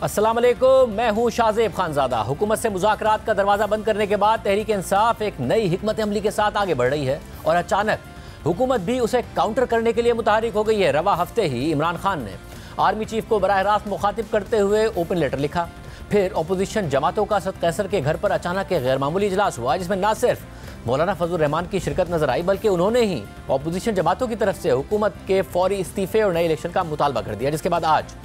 अस्सलाम वालेकुम, मैं हूं शाहजेब खानजादा। हुकूमत से मुज़ाकरात का दरवाज़ा बंद करने के बाद तहरीक इंसाफ एक नई हिकमत अमली के साथ आगे बढ़ रही है और अचानक हुकूमत भी उसे काउंटर करने के लिए मुतहरिक हो गई है। रवा हफ्ते ही इमरान खान ने आर्मी चीफ को बराह रास्त मुखातिब करते हुए ओपन लेटर लिखा। फिर अपोजिशन जमातों का असद कैसर के घर पर अचानक एक गैर मामूली इजलास हुआ, जिसमें न सिर्फ मौलाना फजल रहमान की शिरकत नजर आई, बल्कि उन्होंने ही अपोजिशन जमातों की तरफ से हुकूमत के फौरी इस्तीफे और नए इलेक्शन का मुतालबा कर दिया। जिसके बाद आज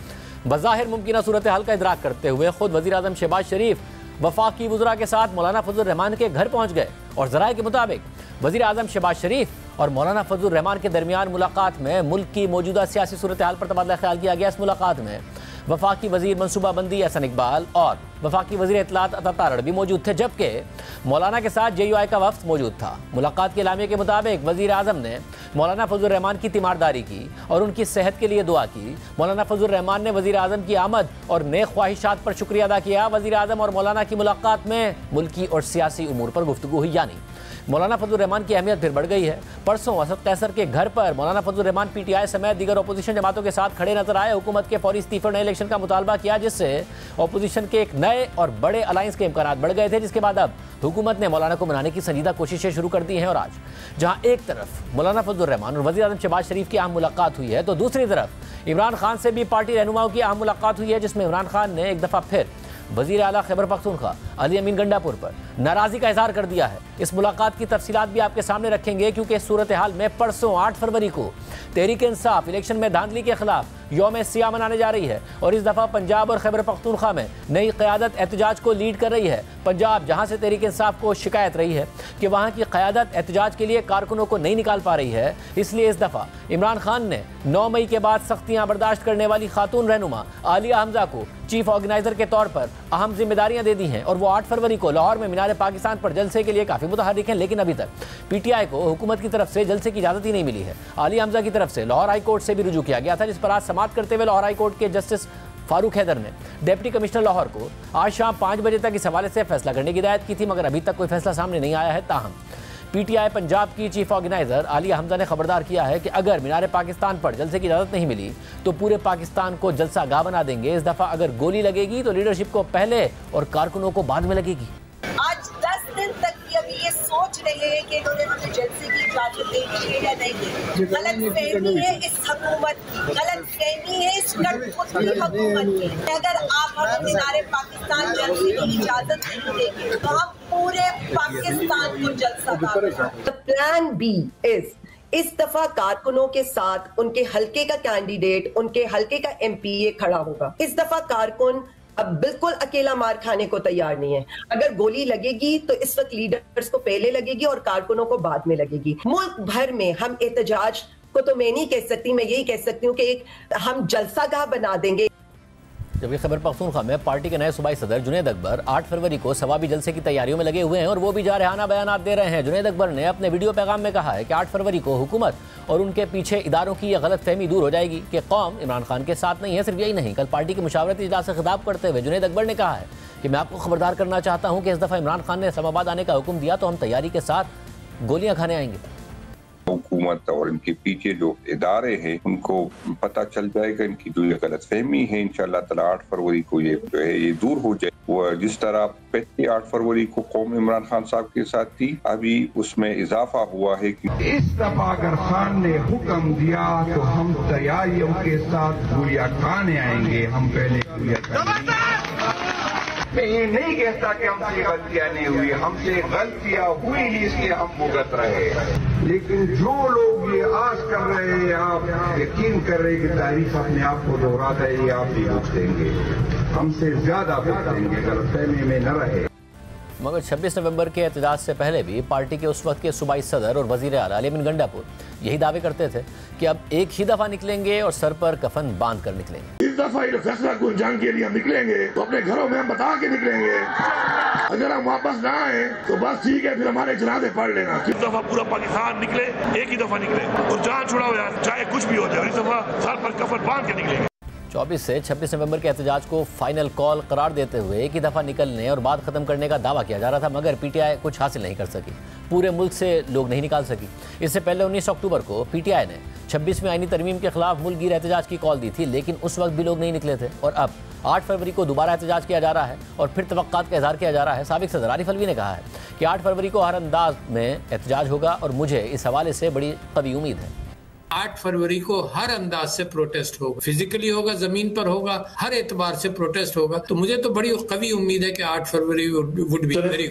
बज़ाहिर मुमकिन सूरत हाल का इदराक करते हुए खुद वज़ीर आज़म शहबाज शरीफ वफाकी वज़रा के साथ मौलाना फजल रहमान के घर पहुँच गए और ज़राए के मुताबिक वज़ीर आज़म शहबाज शरीफ और मौलाना फजल रहमान के दरमियान मुलाकात में मुल्क की मौजूदा सियासी सूरत हाल पर तबादला ख्याल किया गया। इस मुलाकात में वफाकी वज़ीर मनसूबाबंदी हसन इकबाल और वफाकी वज़ीर इत्तलात अता तारड़ भी मौजूद थे, जबकि मौलाना के साथ JUI का वफ्द मौजूद था। मुलाकात के लामे के मुताबिक वज़ीर आज़म ने मौलाना फजल रहमान की तीमारदारी की और उनकी सेहत के लिए दुआ की। मौलाना फजल रहमान ने वज़ीर आज़म की आमद और नेक ख्वाहिशात पर शुक्रिया अदा किया। वज़ीर आज़म और मौलाना की मुलाकात में मुल्की और सियासी उमूर पर गुफ्तगू हुई, यानी मौलाना फजल रहमान की अहमियत फिर बढ़ गई है। परसों असद कैसर के घर पर मौलाना फजल रहमान PTI समेत दीगर अपोजिशन जमातों के साथ खड़े नजर आए। हुकूमत के फौरी इस्तीफे और नए इलेक्शन का मुतालबा किया, जिससे अपोजिशन के एक नए और बड़े अलायंस के इम्कान बढ़ गए थे। जिसके बाद अब हुकूमत ने मौलाना को मनाने की संजीदा कोशिशें शुरू कर दी हैं और आज जहाँ एक तरफ मौलाना फजल रहमान और वज़ीर आज़म शहबाज शरीफ की अहम मुलाकात हुई है, तो दूसरी तरफ इमरान खान से भी पार्टी रहनुमाओं की अहम मुलाकात हुई है, जिसमें इमरान खान ने एक दफ़ा फिर वज़ीर आला खैबर पख्तूनख्वा अली अमीन गंडापुर पर नाराज़गी का इजहार कर दिया है। इस मुलाकात की तफसीलात भी आपके सामने रखेंगे, क्योंकि इस सूरत हाल में परसों 8 फरवरी को तहरीक इंसाफ इलेक्शन में धांधली के खिलाफ यौम सियाह मनाने जा रही है और इस दफ़ा पंजाब और खैबर पख्तूनख्वा में नई क़यादत एहतजाज को लीड कर रही है। पंजाब, जहाँ से तहरीक इंसाफ को शिकायत रही है कि वहाँ की क़यादत एहतजाज के लिए कारकुनों को नहीं निकाल पा रही है, इसलिए इस दफ़ा इमरान खान ने 9 मई के बाद सख्तियाँ बर्दाश्त करने वाली खातून रहनुमा आलिया हमजा को चीफ ऑर्गेनाइजर के तौर पर अहम जिम्मेदारियां दे दी हैं और वो 8 फरवरी को लाहौर में मीनार पाकिस्तान पर जलसे के लिए काफ़ी मुतहर्रिक हैं। लेकिन अभी तक PTI को हुकूमत की तरफ से जलसे की इजाज़त ही नहीं मिली है। आलिया हमजा की तरफ से लाहौर हाई कोर्ट से भी रुजू किया गया था, जिस पर आज समाअत करते हुए लाहौर हाई कोर्ट के जस्टिस फारूक हैदर ने डिप्टी कमिश्नर लाहौर को आज शाम 5 बजे तक इस हवाले से फैसला करने की हिदायत की थी, मगर अभी तक कोई फैसला सामने नहीं आया है। ताहम PTI पंजाब की चीफ ऑर्गेनाइजर आलिया हमजा ने खबरदार किया है कि अगर मीनार पाकिस्तान पर जलसे की इजाज़त नहीं मिली तो पूरे पाकिस्तान को जलसा गाह बना देंगे। इस दफ़ा अगर गोली लगेगी तो लीडरशिप को पहले और कारकुनों को बाद में लगेगी। आज 10 दिन तक अभी ये सोच रहे हैं कि इन्होंने हमें जलसे की इजाज़त देनी है या नहीं देनी। गलतफहमी है इस हुकूमत की, गलतफहमी है इस कठपुतली हुकूमत की। अगर आप हमें मीनार पाकिस्तान जलसे की इजाज़त नहीं देंगे तो हम पूरे पाकिस्तान को जलसा गाह। प्लान B इस दफा कारकुनों के साथ उनके हल्के का कैंडिडेट, उनके हल्के का MPA खड़ा होगा। इस दफा कारकुन अब बिल्कुल अकेला मार खाने को तैयार नहीं है। अगर गोली लगेगी तो इस वक्त लीडर्स को पहले लगेगी और कारकुनों को बाद में लगेगी। मुल्क भर में हम एहतजाज को तो मैं नहीं कह सकती, मैं यही कह सकती हूँ कि हम जलसागाह बना देंगे। जबकि खैबर पख्तूनख्वा में पार्टी के नए सूबाई सदर जुनैद अकबर 8 फरवरी को सवाबी जलसे की तैयारियों में लगे हुए हैं और वो भी जारहाना बयानात दे रहे हैं। जुनैद अकबर ने अपने वीडियो पैगाम में कहा है कि 8 फरवरी को हुकूमत और उनके पीछे इदारों की यह गलत फहमी दूर हो जाएगी कि कौम इमरान खान के साथ नहीं है। सिर्फ यही नहीं, कल पार्टी के मुशावरती इजलास से खिताब करते हुए जुनैद अकबर ने कहा है कि मैं आपको खबरदार करना चाहता हूँ कि इस दफ़ा इमरान खान ने इस्लामाबाद आने का हुक्म दिया तो हम तैयारी के साथ गोलियाँ खाने आएंगे। हुकूमत और इनके पीछे जो इदारे हैं उनको पता चल जाएगा इनकी जो ये गलतफहमी है। इंशाअल्लाह ताला 8 फरवरी को ये जो है ये दूर हो जाए। वो जिस तरह पहले 8 फरवरी को कौम इमरान खान साहब के साथ थी, अभी उसमें इजाफा हुआ है कि इस दफा अगर खान ने हुक्म दिया तो हम तैयारियों के साथ गोलियां खाने आएंगे। हम पहले मैं ये नहीं कहता कि हमसे गलतियां नहीं हुई, हमसे गलतियां हुई ही इसलिए हम भुगत रहे। लेकिन जो लोग ये आस कर रहे हैं, आप यकीन कर रहे हैं कि तारीख अपने आप को दोहराता है, ये आप भी भुगतेंगे, हमसे ज्यादा भुगतेंगे। गलतफहमी में न रहे। मगर 26 नवंबर के एहतजाज से पहले भी पार्टी के उस वक्त के सूबाई सदर और वज़ीर आला अली अमीन गंडापुर यही दावे करते थे कि अब एक ही दफा निकलेंगे और सर पर कफन बांध कर निकलेंगे। इस दफा ये फैसला कुल जंग के लिए हम निकलेंगे तो अपने घरों में हम बता के निकलेंगे। अगर हम वापस ना आए तो बस ठीक है, फिर हमारे जनाजे पढ़ लेना। इस दफा पूरा पाकिस्तान निकले, एक ही दफा निकले और जान छुड़ा हो जाए, चाहे कुछ भी हो जाए, इस दफा सर पर कफन बांध के निकलेंगे। 24 से 26 नवंबर के एहतजाज को फाइनल कॉल करार देते हुए एक ही दफ़ा निकलने और बात ख़त्म करने का दावा किया जा रहा था, मगर PTI कुछ हासिल नहीं कर सकी। पूरे मुल्क से लोग नहीं निकाल सकी। इससे पहले 19 अक्टूबर को PTI ने 26वीं आईनी तरमीम के खिलाफ मुल्क गिर एहतजाज की कॉल दी थी, लेकिन उस वक्त भी लोग नहीं निकले थे। और अब 8 फरवरी को दोबारा एहतजाज किया जा रहा है और फिर तवक्कात का इजहार किया जा रहा है। साबिक सदर आरिफ अलवी ने कहा है कि 8 फरवरी को हर अंदाज में एहतजाज होगा और मुझे इस हवाले से बड़ी कवी उम्मीद है। 8 फरवरी को हर अंदाज से प्रोटेस्ट होगा, फिजिकली होगा, जमीन पर होगा, हर एतबार से प्रोटेस्ट होगा। तो मुझे तो बड़ी कवी उम्मीद है कि 8 फरवरी वुड बी वेरी।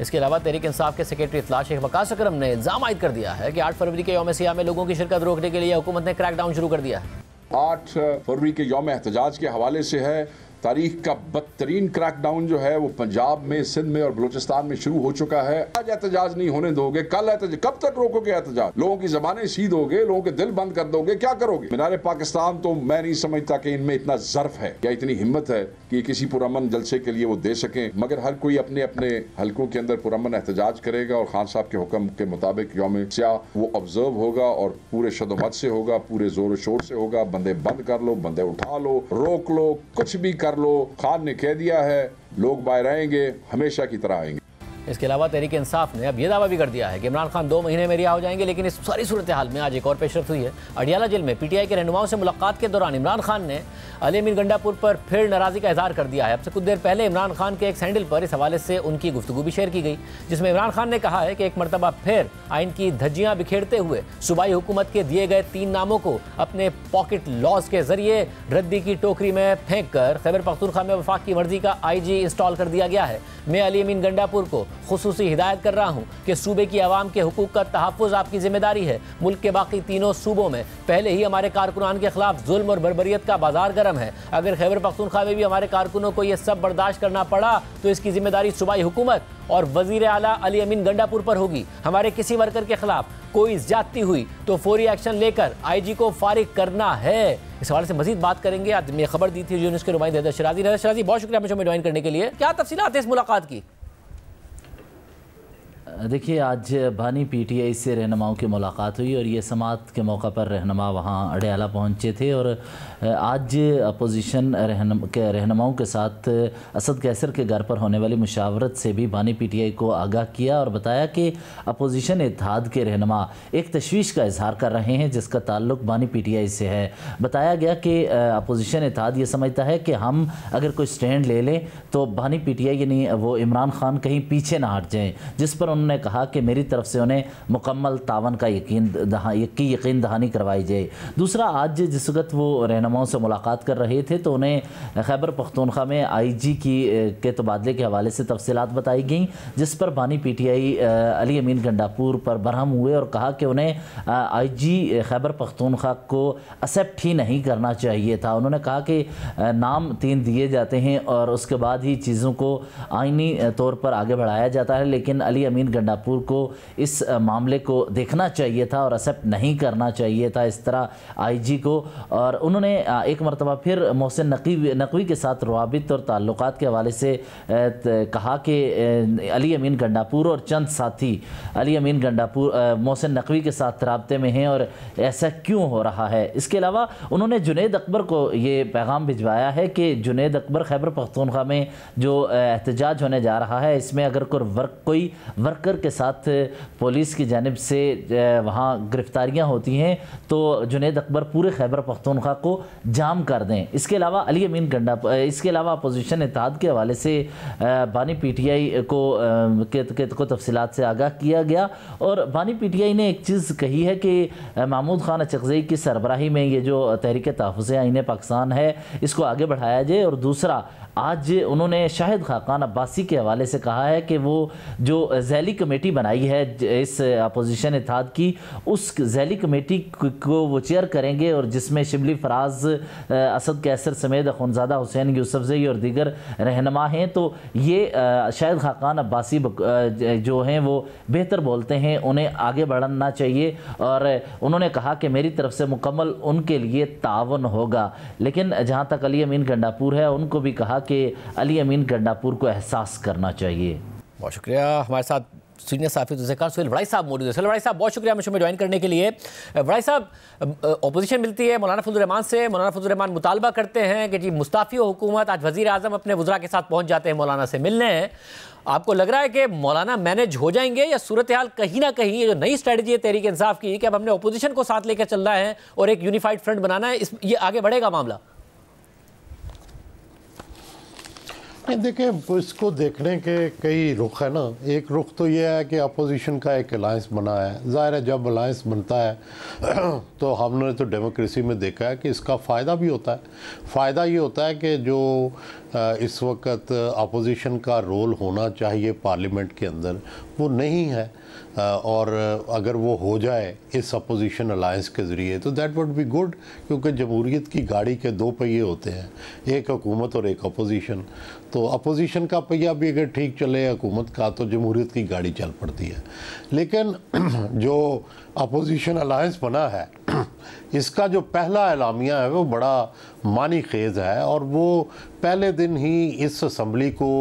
इसके अलावा तहरीक इंसाफ के सेक्रेटरी इत्तला शेख वकास अकरम ने इल्जाम आयद कर दिया है कि 8 फरवरी के यौम सियाह में लोगों की शिरकत रोकने के लिए हुकूमत ने क्रैकडाउन शुरू कर दिया है। 8 फरवरी के यौम एहतजाज के हवाले से है। तारीख का बदतरीन क्रैकडाउन जो है वो पंजाब में, सिंध में और बलूचिस्तान में शुरू हो चुका है। आज एहतजाज नहीं होने दोगे, कल एहतजाज, कब तक रोकोगे एहतजाज? लोगों की ज़बानें सीध दोगे, लोगों के दिल बंद कर दोगे, क्या करोगे? मीनार पाकिस्तान तो मैं नहीं समझता कि इनमें इतना ज़र्फ है या इतनी हिम्मत है कि किसी पुरअमन जलसे के लिए वो दे सकें, मगर हर कोई अपने अपने हलकों के अंदर पुरअमन एहतजाज करेगा और खान साहब के हुक्म के मुताबिक यौम सियाह वो ऑब्जर्व होगा और पूरे शदोमत से होगा, पूरे जोर शोर से होगा। बंदे बंद कर लो, बंदे उठा लो, रोक लो, कुछ भी कर लो, खान ने कह दिया है लोग बाहर आएंगे, हमेशा की तरह आएंगे। इसके अलावा तहरीक इंसाफ ने अब यह दावा भी कर दिया है कि इमरान खान 2 महीने में रिहा हो जाएंगे। लेकिन इस सारी सूरत हाल में आज एक और पेशरफ्त हुई है। अडियाला जेल में पीटीआई के रहनुमाओं से मुलाकात के दौरान इमरान खान ने अली अमीन गंडापुर पर फिर नाराज़गी का इजहार कर दिया है। अब से कुछ देर पहले इमरान खान के एक सैंडल पर इस हवाले से उनकी गुफ्तगू भी शेयर की गई, जिसमें इमरान खान ने कहा है कि एक मरतबा फिर आइन की धज्जियाँ बिखेरते हुए सूबाई हुकूमत के दिए गए 3 नामों को अपने पॉकेट लॉस के जरिए रद्दी की टोकरी में फेंक कर खैबर पख्तूनख्वा में वफाक की मर्जी का IG इंस्टॉल कर दिया गया है। मैं अली अमीन गंडापुर को खुसूसी हिदायत कर रहा हूं कि सूबे की आवाम के हुकूक का तहफ़्फ़ुज़ आपकी जिम्मेदारी है। मुल्क के बाकी 3 सूबों में पहले ही हमारे कारकुनान के खिलाफ जुल्म और बर्बरियत का बाजार गर्म है। अगर खैबर पख्तूनख्वा में भी हमारे कारकुनों को यह सब बर्दाश्त करना पड़ा तो इसकी जिम्मेदारी सूबाई हुकूमत और वजीर आला अली अमीन गंडापुर पर होगी। हमारे किसी वर्कर के खिलाफ कोई ज्यादती हुई तो फौरी एक्शन लेकर IG को फारिग करना है। इस हवाले से मजीद बात करेंगे। आज मैं खबर दी थी यूनिस के नुमाइंदे हैदर शराजी। बहुत शुक्रिया मुझे ज्वाइन करने के लिए। क्या तफसीलात है इस मुलाकात की? देखिए, आज बानी PTI से रहनुमाओं की मुलाकात हुई और ये समात के मौका पर रहनुमा वहाँ अडियाला पहुँचे थे और आज अपोजिशन के रहनुमाओं के साथ असद कैसर के घर पर होने वाली मुशावरत से भी बानी PTI को आगाह किया और बताया कि अपोजिशन इत्तेहाद के रहनुमा एक तशवीश का इजहार कर रहे हैं जिसका ताल्लुक बानी PTI से है। बताया गया कि अपोजिशन इत्तेहाद ये समझता है कि हम अगर कोई स्टैंड ले लें तो बानी PTI यानी वो इमरान खान कहीं पीछे ना हट जाएँ, जिस पर उन्होंने कहा कि मेरी तरफ से उन्हें मुकम्मल तावन का यकीन दहानी करवाई जाए। दूसरा, आज जिस वक्त वो रहनुमाओं से मुलाकात कर रहे थे तो उन्हें खैबर पख्तूनख्वा में IG के तबादले के हवाले से तफसीलात बताई गई, जिस पर बानी PTI अली अमीन गंडापुर पर बरहम हुए और कहा कि उन्हें IG खैबर पख्तूनख्वा को एक्सेप्ट ही नहीं करना चाहिए था। उन्होंने कहा कि नाम 3 दिए जाते हैं और उसके बाद ही चीज़ों को आइनी तौर पर आगे बढ़ाया जाता है, लेकिन अली अमीन गंडापुर को इस मामले को देखना चाहिए था और एक्सेप्ट नहीं करना चाहिए था इस तरह IG को। और उन्होंने एक मरतबा फिर मोहसिन नकवी के साथ रवाबित और ताल्लुकात के हवाले से कहा कि अली अमीन गंडापुर और चंद साथी अली अमीन गंडापुर मोहसिन नकवी के साथ राब्ते में हैं और ऐसा क्यों हो रहा है। इसके अलावा उन्होंने जुनैद अकबर को ये पैगाम भिजवाया है कि जुनैद अकबर खैबर पख्तूनख्वा में जो एहतजाज होने जा रहा है इसमें अगर कोई वर्कर के साथ पुलिस की जानिब से वहाँ गिरफ्तारियाँ होती हैं तो जुनैद अकबर पूरे खैबर पख्तूनख्वा को जाम कर दें। इसके अलावा अली अमीन गंडापुर, इसके अलावा अपोजिशन इत्तेहाद के हवाले से बानी PTI को तफसीलात से आगाह किया गया और बानी PTI ने एक चीज़ कही है कि महमूद खान अचकज़ई की सरबराही में ये जो तहरीक तहफ़्फ़ुज़ आईन पाकिस्तान है इसको आगे बढ़ाया जाए। और दूसरा, आज उन्होंने शाहिद खाकान अब्बासी के हवाले से कहा है कि वो जो ज़ैली कमेटी बनाई है इस अपोजिशन इत्तेहाद की, उस ज़ैली कमेटी को वो चेयर करेंगे और जिसमें शिबली फराज, असद कैसर समेत अखुनज़ादा हुसैन यूसुफज़ई और दीगर रहनुमा हैं। तो ये शाहिद खाकान अब्बासी जो हैं वो बेहतर बोलते हैं, उन्हें आगे बढ़ना चाहिए और उन्होंने कहा कि मेरी तरफ से मुकम्मल उनके लिए तावन होगा। लेकिन जहाँ तक अली अमीन गंडापुर है उनको भी कहा कि अली अमीन गंडापुर को एहसास करना चाहिए। बहुत शुक्रिया। हमारे साथ सीनियर साफी ज़ुल्फ़िकार सुहेल वड़ाई साहब मौजूद है। सुहेल वड़ाई साहब, बहुत शुक्रिया मुझे में ज्वाइन करने के लिए। वड़ाई साहब, अपोजिशन मिलती है मौलाना फजल रहमान से, मौलाना फजल रहमान मुतालबा करते हैं कि जी मुस्ताफ़ी हुकूमत, आज वज़ीर आज़म अपने वज़रा के साथ पहुँच जाते हैं मौलाना से मिलने। आपको लग रहा है कि मौलाना मैनेज हो जाएंगे, या सूरत हाल कहीं ना कहीं ये जो नई स्ट्रेटजी है तहरीक इंसाफ की कि अब हमने अपोजिशन को साथ लेकर चलना है और एक यूनिफाइड फ्रंट बनाना है, ये आगे बढ़ेगा मामला? देखिए, इसको देखने के कई रुख है ना। एक रुख तो ये है कि अपोजिशन का एक अलायंस बना है। ज़ाहिर है जब अलायंस बनता है तो हमने तो डेमोक्रेसी में देखा है कि इसका फ़ायदा भी होता है। फ़ायदा ये होता है कि जो इस वक्त अपोजिशन का रोल होना चाहिए पार्लियामेंट के अंदर वो नहीं है, और अगर वो हो जाए इस अपोजिशन अलायंस के ज़रिए तो दैट वुड बी गुड, क्योंकि जमहूरियत की गाड़ी के दो पहिए होते हैं, एक हुकूमत और एक अपोजिशन। तो अपोजिशन का पहिया भी अगर ठीक चले हुकूमत का तो जमहूरियत की गाड़ी चल पड़ती है। लेकिन जो अपोजिशन अलायंस बना है इसका जो पहला एलामिया है वो बड़ा मानी खेज़ है, और वो पहले दिन ही इस असम्बली को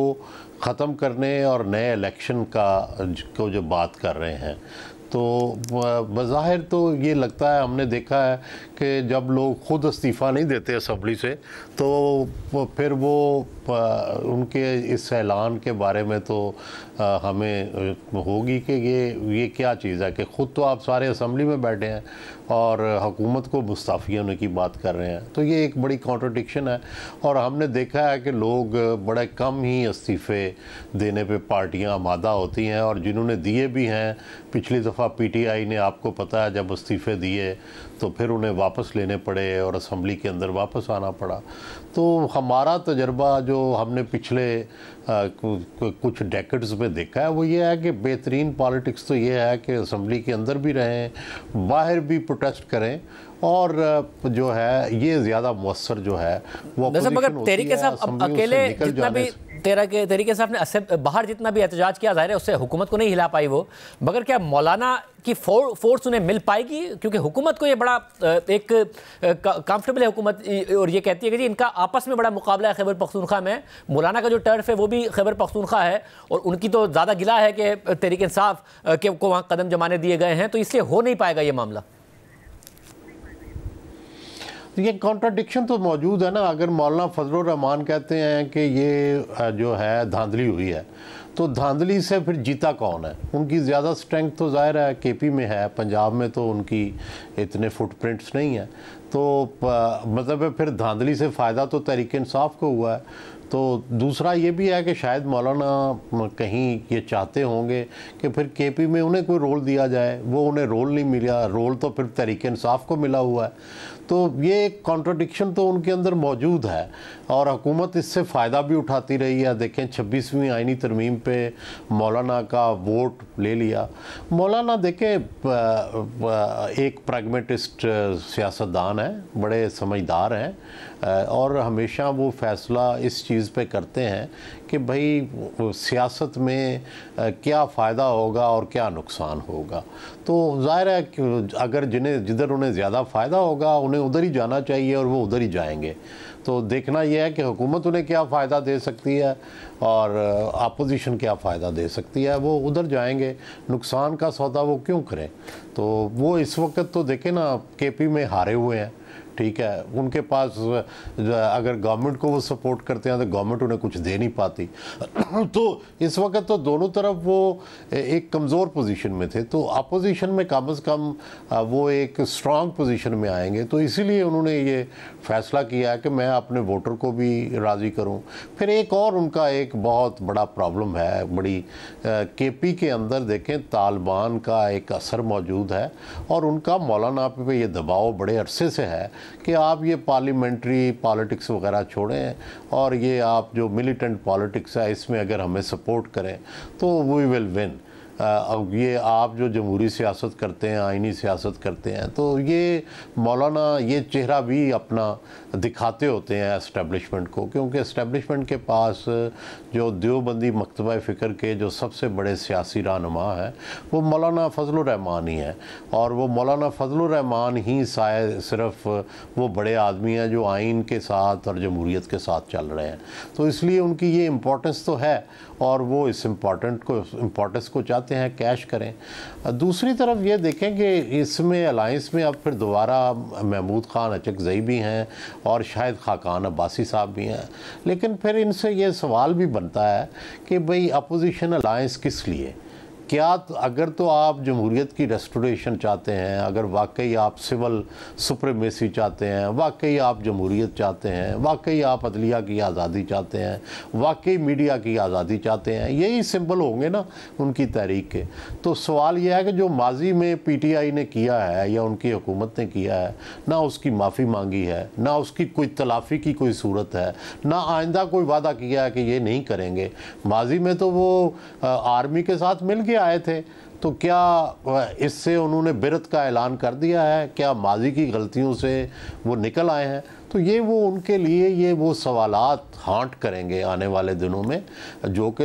ख़त्म करने और नए इलेक्शन को जो बात कर रहे हैं, तो बज़ाहिर तो ये लगता है, हमने देखा है कि जब लोग ख़ुद इस्तीफ़ा नहीं देते असम्बली से तो फिर वो उनके इस ऐलान के बारे में तो हमें होगी कि ये क्या चीज़ है कि ख़ुद तो आप सारे असम्बली में बैठे हैं और हुकूमत को मुस्ताफ़ी होने की बात कर रहे हैं। तो ये एक बड़ी कॉन्ट्रडिक्शन है, और हमने देखा है कि लोग बड़े कम ही इस्तीफ़े देने पे पार्टियां आमादा होती हैं, और जिन्होंने दिए भी हैं, पिछली दफ़ा PTI ने, आपको पता है, जब इस्तीफ़े दिए तो फिर उन्हें वापस लेने पड़े और असम्बली के अंदर वापस आना पड़ा। तो हमारा तजर्बा जो हमने पिछले कुछ डेकेड्स में देखा है वो ये है कि बेहतरीन पॉलिटिक्स तो ये है कि असम्बली के अंदर भी रहें, बाहर भी प्रोटेस्ट करें, और जो है ये ज़्यादा मौसर जो है वो मगर तहरीके साहब अकेले जितना भी तरीके से आपने बाहर जितना भी एहतजाज किया, जाहिर है उससे हुकूमत को नहीं हिला पाई वो, मगर क्या मौलाना की फोर्स उन्हें मिल पाएगी? क्योंकि हुकूमत को ये बड़ा एक कंफर्टेबल है हुकूमत, और ये कहती है कि जी इनका आपस में बड़ा मुकाबला है खैबर पख्तूनख्वा में, मौलाना का जो टर्फ है वो भी खैबर पख्तूनख्वा है, और उनकी तो ज़्यादा गिला है कि तहरीक इंसाफ के को वहाँ कदम जमाने दिए गए हैं, तो इसलिए हो नहीं पाएगा ये मामला। ये कॉन्ट्राडिक्शन तो मौजूद है ना। अगर मौलाना फजल रहमान कहते हैं कि ये जो है धांधली हुई है, तो धांधली से फिर जीता कौन है? उनकी ज़्यादा स्ट्रेंथ तो ज़ाहिर है KP में है, पंजाब में तो उनकी इतने फुटप्रिंट्स नहीं है, तो मतलब फिर धांधली से फ़ायदा तो तहरीक इंसाफ को हुआ है। तो दूसरा ये भी है कि शायद मौलाना कहीं ये चाहते होंगे कि फिर KP में उन्हें कोई रोल दिया जाए, वो उन्हें रोल नहीं मिला, रोल तो फिर तहरीक इंसाफ को मिला हुआ है। तो ये एक कॉन्ट्रडिक्शन तो उनके अंदर मौजूद है, और हुकूमत इससे फ़ायदा भी उठाती रही है। देखें 26वीं आईनी तरमीम पे मौलाना का वोट ले लिया। मौलाना देखें एक प्रैग्मेटिस्ट सियासतदान है, बड़े समझदार हैं, और हमेशा वो फ़ैसला इस चीज़ पे करते हैं कि भाई सियासत में क्या फ़ायदा होगा और क्या नुकसान होगा। तो ज़ाहिर है कि अगर जिधर उन्हें ज़्यादा फ़ायदा होगा उन्हें उधर ही जाना चाहिए, और वो उधर ही जाएंगे। तो देखना यह है कि हुकूमत उन्हें क्या फ़ायदा दे सकती है और अपोजिशन क्या फ़ायदा दे सकती है, वो उधर जाएंगे। नुकसान का सौदा वो क्यों करें? तो वो इस वक्त तो देखें ना, KP में हारे हुए हैं, ठीक है, उनके पास अगर गवर्नमेंट को वो सपोर्ट करते हैं तो गवर्नमेंट उन्हें कुछ दे नहीं पाती। तो इस वक्त तो दोनों तरफ वो एक कमज़ोर पोजीशन में थे, तो अपोजिशन में कम से कम वो एक स्ट्रांग पोजीशन में आएंगे। तो इसीलिए उन्होंने ये फ़ैसला किया है कि मैं अपने वोटर को भी राज़ी करूं। फिर एक और उनका एक बहुत बड़ा प्रॉब्लम है, बड़ी KP के अंदर देखें तालिबान का एक असर मौजूद है, और उनका मौलाना पे ये दबाव बड़े अरसे से है कि आप ये पार्लियामेंट्री पॉलिटिक्स वगैरह छोड़ें, और ये आप जो मिलिटेंट पॉलिटिक्स है इसमें अगर हमें सपोर्ट करें तो वी विल विन। अब ये आप जो जमहूरी सियासत करते हैं, आइनी सियासत करते हैं, तो ये मौलाना ये चेहरा भी अपना दिखाते होते हैं एस्टेब्लिशमेंट को, क्योंकि एस्टेब्लिशमेंट के पास जो देवबंदी मकतबा फ़िक्र के जो सबसे बड़े सियासी रहनुमा हैं वो मौलाना फजल रहमान ही हैं, और वो मौलाना फजल रहमान ही सिर्फ वो बड़े आदमी हैं जो आइन के साथ और जमहूरियत के साथ चल रहे हैं। तो इसलिए उनकी ये इम्पोर्टेंस तो है, और वो इस इम्पोर्टेंस को चाहते चाहते हैं कैश करें। दूसरी तरफ ये देखें कि इसमें अलाइंस में अब फिर दोबारा महमूद खान अचकज़ई भी हैं और शायद खाकान अब्बासी साहब भी हैं, लेकिन फिर इनसे ये सवाल भी बनता है कि भाई अपोजिशन अलाइंस किस लिए? क्या अगर तो आप जमहूरियत की रेस्टोरेशन चाहते हैं, अगर वाकई आप सिविल सुप्रीमेसी चाहते हैं, वाकई आप जमहूरियत चाहते हैं, वाकई आप अदलिया की आज़ादी चाहते हैं, वाकई मीडिया की आज़ादी चाहते हैं, यही सिंबल होंगे ना उनकी तहरीक के। तो सवाल यह है कि जो माजी में PTI ने किया है या उनकी हुकूमत ने किया है, ना उसकी माफ़ी मांगी है, ना उसकी कोई तलाफ़ी की कोई सूरत है, ना आइंदा कोई वादा किया है कि ये नहीं करेंगे। माजी में तो वो आर्मी के साथ मिल के आए थे, तो क्या इससे उन्होंने बिरत का ऐलान कर दिया है? क्या माजी की गलतियों से वो निकल आए हैं? तो ये वो उनके लिए ये वो सवालात हांट करेंगे आने वाले दिनों में, जो कि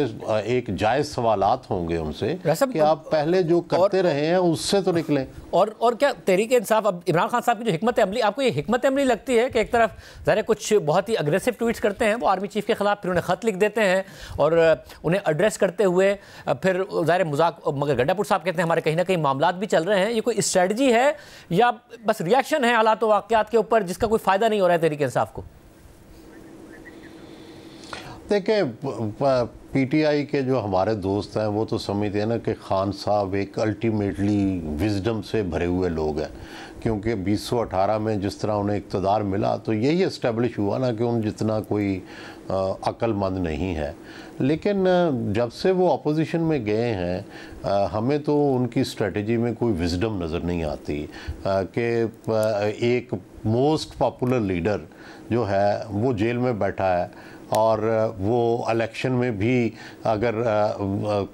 एक जायज़ सवालात होंगे उनसे कि आप पहले जो करते रहे हैं उससे तो निकलें। और क्या तहरीक इंसाफ, अब इमरान खान साहब की जो हिकमत अमली, आपको ये हिकमत अमली लगती है कि एक तरफ ज़रा कुछ बहुत ही अग्रेसिव ट्वीट्स करते हैं वो आर्मी चीफ के ख़िलाफ़, फिर उन्हें ख़त लिख देते हैं और उन्हें एड्रेस करते हुए फिर ज़ाहिर मजाक, मगर गड्ढापुर साहब कहते हैं हमारे कहीं ना कहीं मामलात भी चल रहे हैं, ये कोई स्ट्रेटजी है या बस रिएक्शन है हालात व वाक़यात के ऊपर जिसका कोई फ़ायदा नहीं हो रहा है तहरीक इंसाफ को? देखें, PTI के जो हमारे दोस्त हैं वो तो समझते हैं ना कि खान साहब एक अल्टीमेटली विजडम से भरे हुए लोग हैं, क्योंकि 2018 में जिस तरह उन्हें इक़्तिदार मिला तो यही इस्टेब्लिश हुआ ना कि उन जितना कोई अक्लमंद नहीं है। लेकिन जब से वो अपोजिशन में गए हैं हमें तो उनकी स्ट्रेटजी में कोई विजडम नज़र नहीं आती कि एक मोस्ट पॉपुलर लीडर जो है वो जेल में बैठा है और वो इलेक्शन में भी अगर